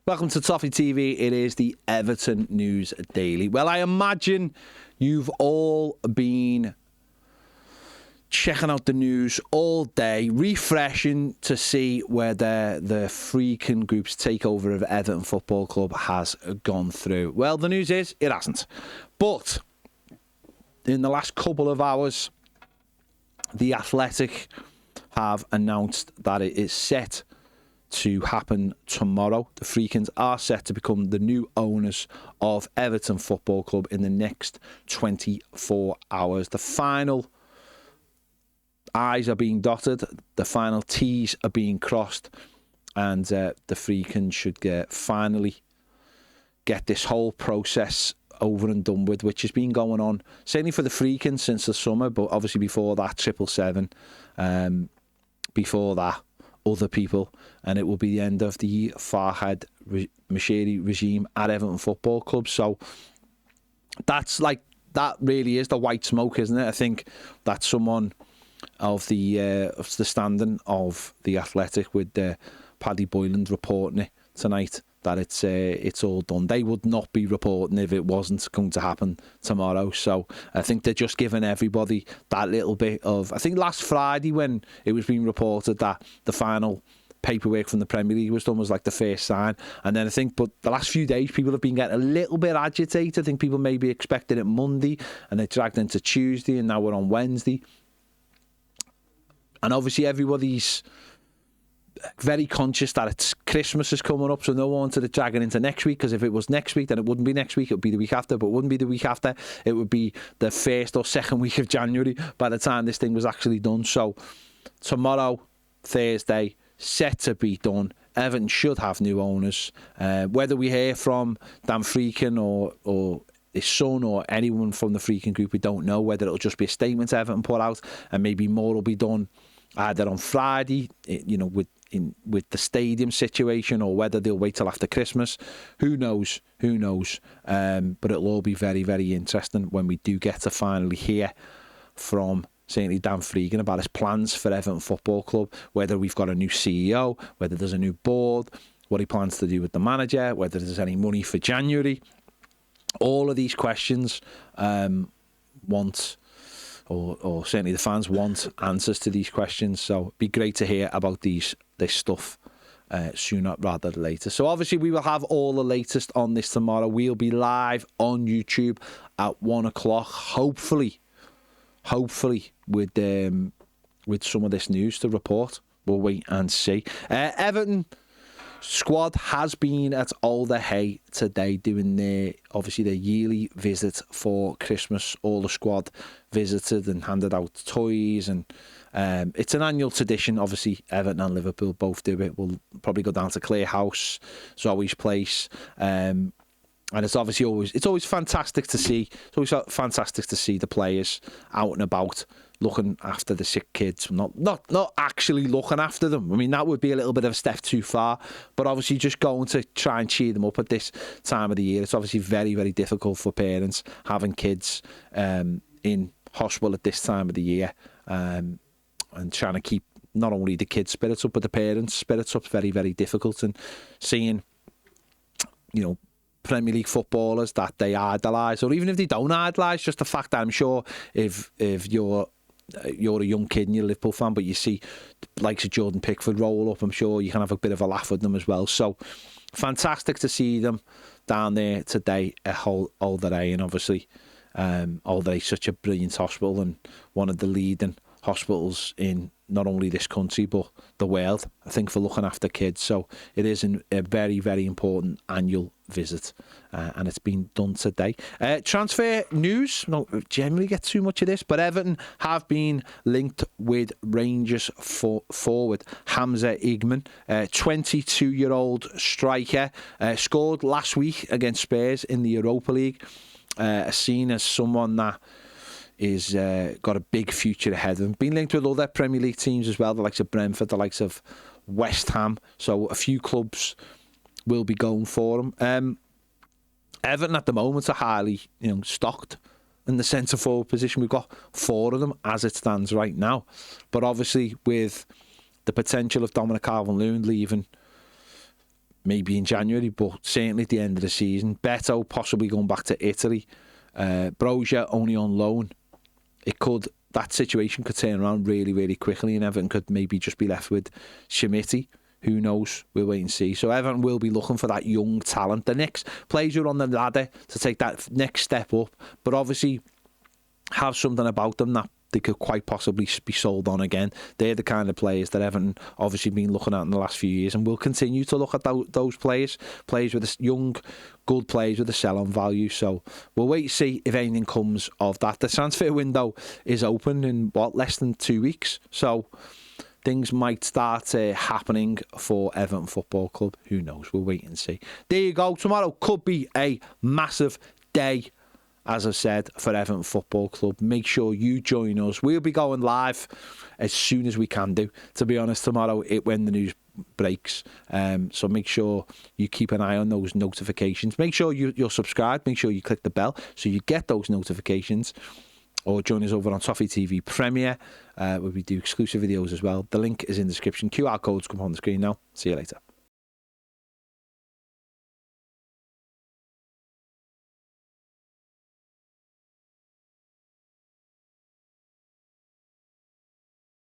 Welcome to Toffee TV. It is the Everton News Daily. Well, I imagine you've all been checking out the news all day, refreshing to see whether the Friedkins Group's takeover of Everton Football Club has gone through. Well, the news is it hasn't. But in the last couple of hours, The Athletic have announced that it is set to happen tomorrow. The Friedkins are set to become the new owners of Everton Football Club in the next 24 hours. The final I's are being dotted, the final T's are being crossed, and the Friedkins should finally get this whole process over and done with, which has been going on, certainly for the Friedkins since the summer, but obviously before that, 777, before that, other people, and it will be the end of the Farhad Mashiri regime at Everton Football Club. So that really is the white smoke, isn't it? I think that someone of the standing of The Athletic with Paddy Boyland reporting it tonight, that it's all done. They would not be reporting if it wasn't going to happen tomorrow. So I think they're just giving everybody that little bit of... I think last Friday when it was being reported that the final paperwork from the Premier League was done was like the first sign. And then I think, but the last few days people have been getting a little bit agitated. I think people maybe expected it Monday and they dragged into Tuesday and now we're on Wednesday. And obviously everybody's very conscious that it's Christmas is coming up, so no one wanted to drag it into next week, because if it was next week, then it wouldn't be next week, it would be the week after, but it wouldn't be the week after, it would be the first or second week of January by the time this thing was actually done. So tomorrow, Thursday, set to be done. Everton should have new owners. Whether we hear from Dan Friedkin or his son or anyone from the Friedkin Group, we don't know. Whether it'll just be a statement Everton put out and maybe more will be done either on Friday, with the stadium situation, or whether they'll wait till after Christmas. Who knows? But it'll all be very, very interesting when we do get to finally hear from certainly Dan Friedkin about his plans for Everton Football Club, whether we've got a new CEO, whether there's a new board, what he plans to do with the manager, whether there's any money for January. All of these questions or certainly the fans want answers to these questions. So it'd be great to hear about this stuff sooner rather than later. So obviously we will have all the latest on this tomorrow. We'll be live on YouTube at 1 o'clock. Hopefully with some of this news to report. We'll wait and see. Everton squad has been at Alder Hey today doing their yearly visit for Christmas. All the squad visited and handed out toys, and it's an annual tradition. Obviously Everton and Liverpool both do it. We'll probably go down to Clare House, Zoe's place, and it's obviously always fantastic to see. It's always fantastic to see the players out and about looking after the sick kids. Not actually looking after them. I mean, that would be a little bit of a step too far. But obviously just going to try and cheer them up at this time of the year. It's obviously very, very difficult for parents having kids in hospital at this time of the year, and trying to keep not only the kids' spirits up, but the parents' spirits up. Very, very difficult. And seeing, Premier League footballers that they idolise, or even if they don't idolise, just the fact that I'm sure if you're a young kid and you're a Liverpool fan, but you see the likes of Jordan Pickford roll up, I'm sure you can have a bit of a laugh with them as well. So fantastic to see them down there today at Alder Hey. And obviously Alder Hey is such a brilliant hospital and one of the leading hospitals in not only this country but the world, I think, for looking after kids. So it is a very, very important annual visit, and it's been done today. Transfer news, don't generally get too much of this, but Everton have been linked with Rangers forward Hamza Igman, 22-year-old striker, scored last week against Spurs in the Europa League, seen as someone that is got a big future ahead of him. Been linked with other Premier League teams as well, the likes of Brentford, the likes of West Ham. So a few clubs will be going for him. Everton at the moment are highly stocked in the centre forward position. We've got 4 of them as it stands right now. But obviously with the potential of Dominic Calvert-Lewin leaving maybe in January, but certainly at the end of the season. Beto possibly going back to Italy. Brozier only on loan. That situation could turn around really, really quickly, and Everton could maybe just be left with Schmidt. Who knows? We'll wait and see. So Everton will be looking for that young talent, the next players who are on the ladder to take that next step up, but obviously have something about them that they could quite possibly be sold on again. They're the kind of players that Everton obviously been looking at in the last few years, and will continue to look at those players with young, good players with a sell-on value. So we'll wait to see if anything comes of that. The transfer window is open in less than 2 weeks, so things might start happening for Everton Football Club. Who knows? We'll wait and see. There you go. Tomorrow could be a massive day, as I said, for Everton Football Club. Make sure you join us. We'll be going live as soon as we can do, to be honest, tomorrow when the news breaks. So make sure you keep an eye on those notifications. Make sure you're subscribed. Make sure you click the bell so you get those notifications. Or join us over on Toffee TV Premier, where we do exclusive videos as well. The link is in the description. QR codes come on the screen now. See you later.